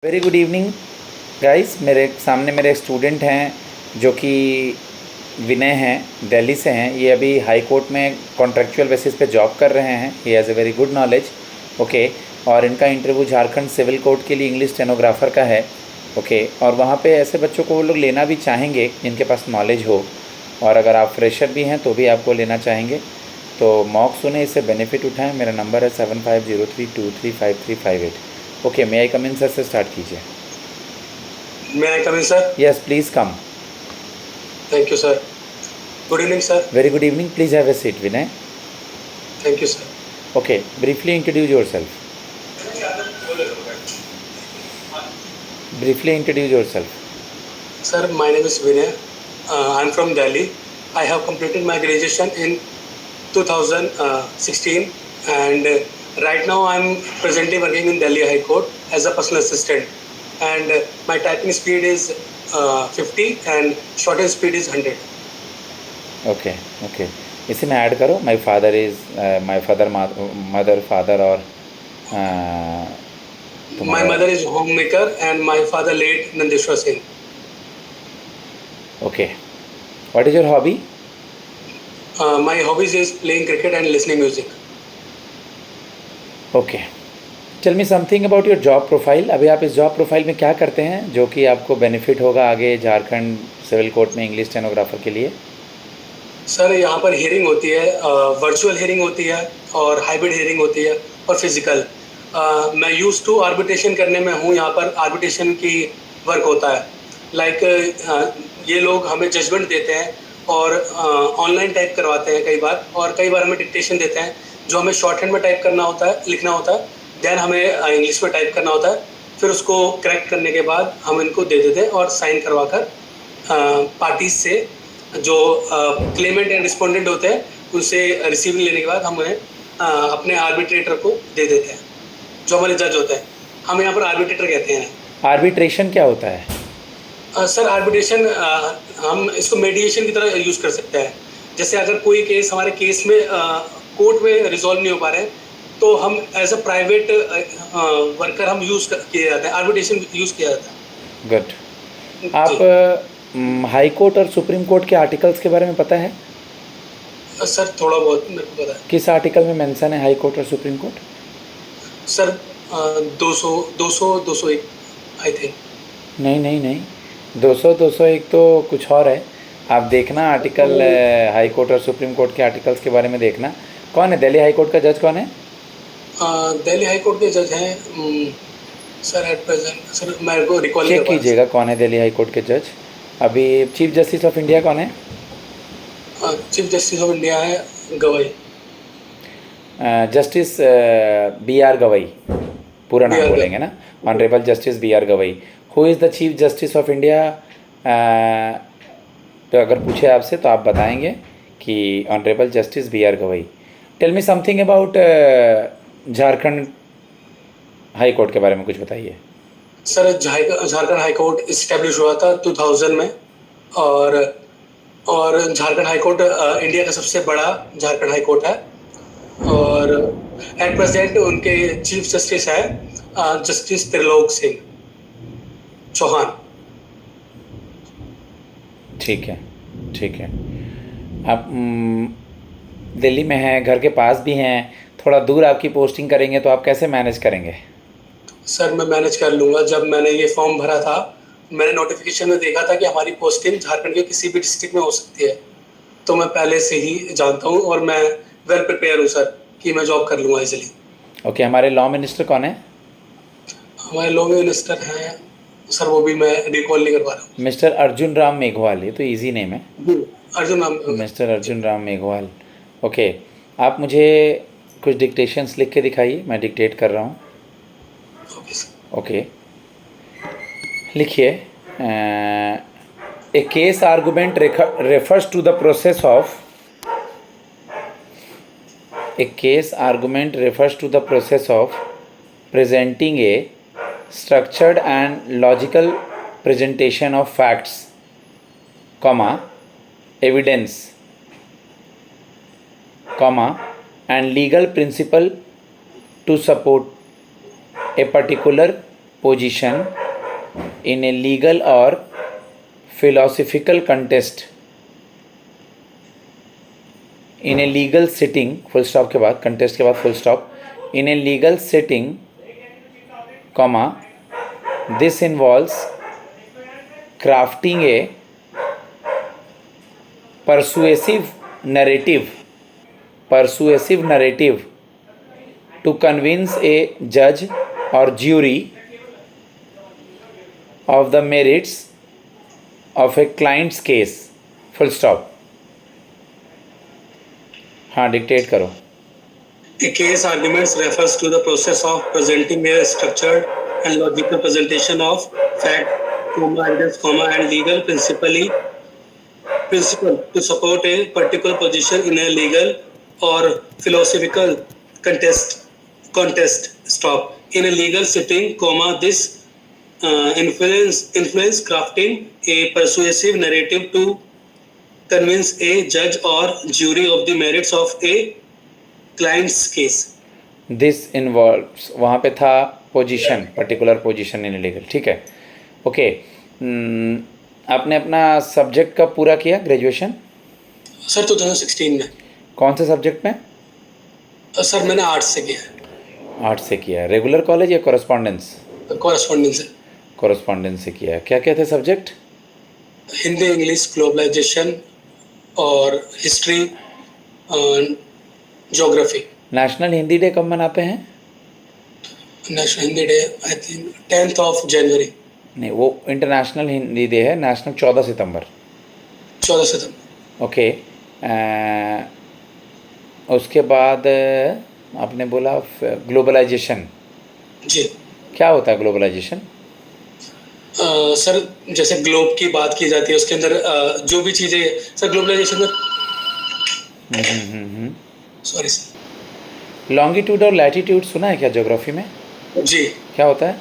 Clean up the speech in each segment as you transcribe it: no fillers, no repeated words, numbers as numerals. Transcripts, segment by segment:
Very good evening guys. मेरे सामने मेरे स्टूडेंट हैं जो कि विनय हैं, दिल्ली से हैं। ये अभी हाई कोर्ट में कॉन्ट्रेक्चुअल बेसिस पे जॉब कर रहे हैं। He has a very good knowledge. Okay. और इनका इंटरव्यू झारखंड सिविल कोर्ट के लिए इंग्लिश स्टेनोग्राफ़र का है। ओके। और वहाँ पे ऐसे बच्चों को वो लोग लेना भी चाहेंगे जिनके पास नॉलेज हो, और अगर आप फ्रेशर भी हैं तो भी आपको लेना चाहेंगे। तो मॉक सुने, इससे बेनिफिट उठाएं। मेरा नंबर है 7503235358। ओके, मे आई कम इन सर से स्टार्ट कीजिए। May I come in, sir? Yes please come. Thank you, sir. Good evening, sir. Very good evening, please have a seat Vinay. Thank you, sir. Okay, briefly introduce your self. Briefly introduce your self. Sir, my name is Vinay. I'm from Delhi. I have completed my graduation in 2016, and right now I'm presently working in Delhi High Court as a personal assistant. And my typing speed is 50 and shortest speed is 100. Okay okay, इसी में add करो my father is my father mother father और My mother is homemaker and my father late Nandeshwar Singh. Okay. What is your hobby? My hobbies is playing cricket and listening music. Okay, tell me something about your job profile. अभी आप इस job profile में क्या करते हैं जो कि आपको बेनिफिट होगा आगे झारखंड सिविल कोर्ट में इंग्लिश स्टेनोग्राफर के लिए? सर, यहाँ पर हियरिंग होती है, वर्चुअल हियरिंग होती है और हाइब्रिड हियरिंग होती है और फिजिकल। मैं यूज़ टू आर्बिट्रेशन करने में हूँ। यहाँ पर आर्बिट्रेशन की वर्क होता है। लाइक ये लोग हमें जजमेंट देते हैं और ऑनलाइन टाइप करवाते हैं कई बार, और कई बार हमें डिक्टेशन देते हैं जो हमें शॉर्ट हैंड में टाइप करना होता है, लिखना होता है। देन हमें इंग्लिश में टाइप करना होता है। फिर उसको करेक्ट करने के बाद हम इनको दे देते हैं और साइन करवा कर पार्टीज से जो क्लेमेंट एंड रिस्पोंडेंट होते हैं उनसे रिसीविंग लेने के बाद हम उन्हें अपने आर्बिट्रेटर को दे देते हैं, जो हमारे जज होते हैं। हम यहाँ पर आर्बिट्रेटर कहते हैं। आर्बिट्रेशन क्या होता है? सर, आर्बिट्रेशन हम इसको मेडिएशन की तरह यूज़ कर सकते हैं। जैसे अगर कोई केस हमारे केस में कोर्ट में रिजॉल्व नहीं हो पा रहे हैं तो हम एज अ प्राइवेट वर्कर हम यूज़ किया जाता है, आर्बिट्रेशन यूज़ किया जाता है। गुड। आप हाई कोर्ट और सुप्रीम कोर्ट के आर्टिकल्स के बारे में पता है? सर, थोड़ा बहुत मेरे को पता है। किस आर्टिकल में मेंशन है हाई कोर्ट और supreme court? Sir, 201 I think. नहीं नहीं नहीं, 201 तो कुछ और है। आप देखना आर्टिकल हाई कोर्ट और सुप्रीम कोर्ट के आर्टिकल्स के बारे में देखना। कौन है दिल्ली हाई कोर्ट का जज? कौन है दिल्ली हाई कोर्ट के जज हैं सर एट प्रेजेंट। सर, मेरे को रिकॉल चेक कीजिएगा कौन है दिल्ली हाई कोर्ट के जज। अभी चीफ जस्टिस ऑफ इंडिया कौन है? चीफ जस्टिस ऑफ इंडिया है Gavai. Justice B R Gavai, पूरा नाम BR बोलेंगे ना? Honourable justice B R Gavai. Who is the chief justice of India? तो अगर पूछे आपसे तो आप बताएंगे कि honourable justice B R Gavai. Tell me something about Jharkhand high court के बारे में कुछ बताइए। Sir, Jharkhand high court establish हुआ था 2000 में, और झारखंड हाई कोर्ट इंडिया का सबसे बड़ा झारखंड हाई कोर्ट है। और एट प्रेजेंट उनके चीफ जस्टिस है जस्टिस त्रिलोक सिंह चौहान। ठीक है ठीक है। आप दिल्ली में हैं, घर के पास भी हैं, थोड़ा दूर आपकी पोस्टिंग करेंगे तो आप कैसे मैनेज करेंगे? सर, मैं मैनेज कर लूँगा। जब मैंने ये फॉर्म भरा था, मैंने नोटिफिकेशन में देखा था कि हमारी पोस्टिंग झारखंड के किसी भी डिस्ट्रिक्ट में हो सकती है, तो मैं पहले से ही जानता हूँ और मैं वेल प्रिपेयर हूँ सर कि मैं जॉब कर लूँगा इजीली। ओके, हमारे लॉ मिनिस्टर कौन है? हमारे लॉ मिनिस्टर हैं सर, वो भी मैं रिकॉल नहीं कर पा रहा हूँ। मिस्टर अर्जुन राम मेघवाल, ये तो इजी नेम है। अर्जुन नाम। मिस्टर अर्जुन राम मेघवाल। ओके, आप मुझे कुछ डिक्टेशंस लिख के दिखाइए, मैं डिक्टेट कर रहा हूँ। Okay sir. ओके, लिखिए। A case argument refers to the process of A case argument refers to the process of presenting a structured and logical presentation of facts, comma, evidence, comma, and legal principle to support a particular position in a legal or philosophical contest in a legal sitting, full stop के बाद, contest के बाद full stop, in a legal sitting, comma, this involves crafting a persuasive narrative to convince a judge or jury of the merits of a client's case, full stop. हाँ dictate करो. A case arguments refers to the process of presenting a structured and logical presentation of fact, evidence, and legal principle to support a particular position in a legal or philosophical contest. Stop. In a legal sitting, this influence crafting a persuasive narrative to convince a judge or jury of the merits of a client's case. This involves, वहाँ पे था position, particular position in legal. ठीक है, okay. आपने अपना subject कब पूरा किया ग्रेजुएशन? सर 2016 में. कौन से सब्जेक्ट में? सर मैंने आर्ट्स से किया है. आर्ट्स से किया है. रेगुलर कॉलेज या कॉरेस्पॉन्डेंस? कॉरेस्पॉन्डेंस है. कॉरेस्पॉन्डेंस से किया है. क्या क्या थे सब्जेक्ट? हिंदी, इंग्लिश, ग्लोबलाइजेशन और history, geography. National Hindi day कब मनाते हैं? National Hindi day I think 10th of January. नहीं, वो इंटरनेशनल हिंदी डे है. नेशनल 14 सितंबर. 14 सितंबर. ओके. उसके बाद आपने बोला ग्लोबलाइजेशन. जी. क्या होता है ग्लोबलाइजेशन? सर जैसे ग्लोब की बात की जाती है, उसके अंदर जो भी चीज़ें सर ग्लोबलाइजेशन में. Sorry sir. लॉन्गिट्यूड और लैटिट्यूड सुना है क्या ज्योग्राफी में? जी. क्या होता है?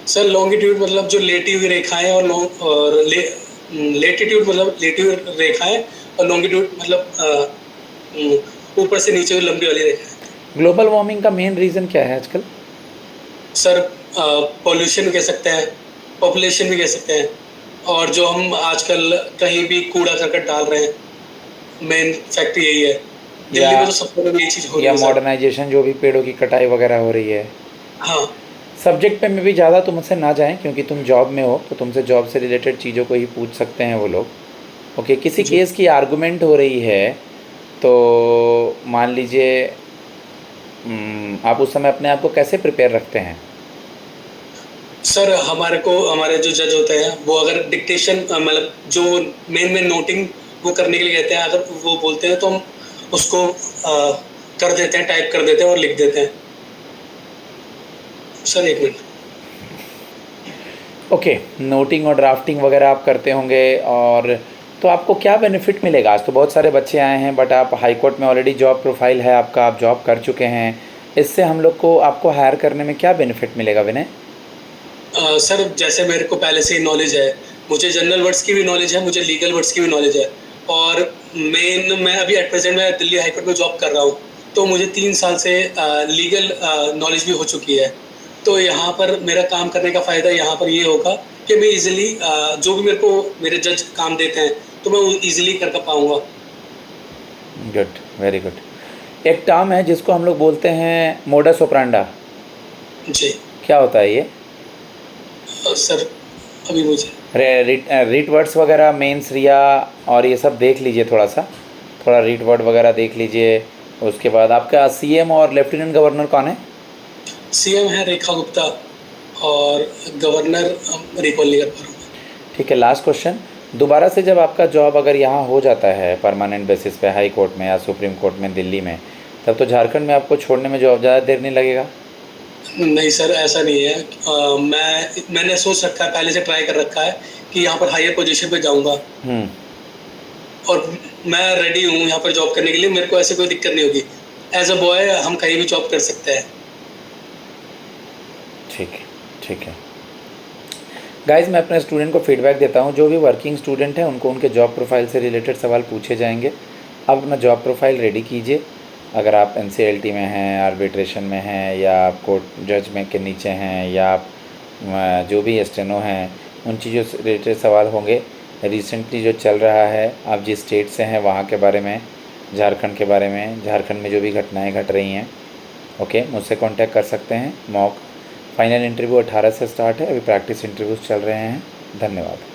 सर लॉन्गिट्यूड मतलब जो लेटी हुई रेखाएं और लेटिट्यूड मतलब लेटी हुई रेखाएं और लॉन्गिट्यूड मतलब ऊपर से नीचे हुई लंबी वाली रेखाएं. ग्लोबल वार्मिंग का मेन रीज़न क्या है आजकल? सर पॉल्यूशन कह सकते हैं, पॉपुलेशन भी कह सकते हैं, और जो हम आजकल कहीं भी कूड़ा करकट डाल रहे हैं, मेन फैक्ट यही है. दिल्ली में तो सबसे बड़ी ये चीज़ हो रही है. या मॉडर्नाइजेशन, जो भी पेड़ों की कटाई वगैरह हो रही है. हाँ. सब्जेक्ट पे में भी ज़्यादा तुमसे ना जाएं, क्योंकि तुम जॉब में हो तो तुमसे जॉब से रिलेटेड चीज़ों को ही पूछ सकते हैं वो लोग. ओके. किसी केस की आर्गुमेंट हो रही है तो मान लीजिए आप उस समय अपने आप को कैसे प्रिपेयर रखते हैं? सर हमारे जो जज होते हैं वो अगर डिक्टेशन मतलब जो मेन नोटिंग वो करने के लिए कहते हैं, अगर वो बोलते हैं तो हम उसको कर देते हैं, टाइप कर देते हैं और लिख देते हैं. सर एक मिनट. ओके. नोटिंग और ड्राफ्टिंग वगैरह आप करते होंगे, और तो आपको क्या बेनिफिट मिलेगा? आज तो बहुत सारे बच्चे आए हैं, बट आप हाई कोर्ट में ऑलरेडी जॉब प्रोफाइल है आपका, आप जॉब कर चुके हैं. इससे हम लोग को आपको हायर करने में क्या बेनिफिट मिलेगा विनय? सर जैसे मेरे को पहले से ही नॉलेज है, मुझे जनरल वर्ड्स की भी नॉलेज है, मुझे लीगल वर्ड्स की भी नॉलेज है, और मैं अभी एट प्रेजेंट में दिल्ली हाई कोर्ट में जॉब कर रहा हूँ, तो मुझे 3 साल से लीगल नॉलेज भी हो चुकी है. तो यहाँ पर मेरा काम करने का फ़ायदा यहाँ पर ये होगा कि मैं इजीली जो भी मेरे जज काम देते हैं तो मैं इजीली कर पाऊँगा. Good, very good. एक टर्म है जिसको हम लोग बोलते हैं मोडस ऑपरेंडा. जी. क्या होता है ये? सर अभी मुझे रीट वर्ड्स वगैरह, मेंस, रिया और ये सब देख लीजिए, थोड़ा रीट वर्ड वगैरह देख लीजिए. उसके बाद आपका सीएम और लेफ्टिनेंट गवर्नर कौन है? सीएम है रेखा गुप्ता और गवर्नर रिकॉल नहीं कर पा रहा हूँ. ठीक है. Last question. दोबारा से जब आपका जॉब अगर यहाँ हो जाता है परमानेंट बेसिस पे हाई कोर्ट में या सुप्रीम कोर्ट में दिल्ली में, तब तो झारखंड में आपको छोड़ने में जॉब ज़्यादा देर नहीं लगेगा? नहीं सर, ऐसा नहीं है. मैंने सोच रखा है, पहले से ट्राई कर रखा है कि यहाँ पर हायर पोजीशन पे जाऊँगा, और मैं रेडी हूँ यहाँ पर जॉब करने के लिए. मेरे को ऐसे कोई दिक्कत नहीं होगी. एज अ बॉय हम कहीं भी जॉब कर सकते हैं. ठीक है गाइस, मैं अपने स्टूडेंट को फीडबैक देता हूँ. जो भी वर्किंग स्टूडेंट है उनको उनके जॉब प्रोफाइल से रिलेटेड सवाल पूछे जाएंगे. आप अपना जॉब प्रोफाइल रेडी कीजिए. अगर आप NCLT में हैं, आर्बिट्रेशन में हैं, या आप कोर्ट जज में के नीचे हैं, या आप जो भी स्टेनो हैं उन चीज़ों से रिलेटेड सवाल होंगे। रिसेंटली जो चल रहा है, आप जिस स्टेट से हैं वहाँ के बारे में, झारखंड के बारे में, झारखंड में जो भी घटनाएं घट रही हैं, ओके, मुझसे कांटेक्ट कर सकते हैं। मॉक फाइनल इंटरव्यू 18 से स्टार्ट है, अभी प्रैक्टिस इंटरव्यूज़ चल रहे हैं। धन्यवाद।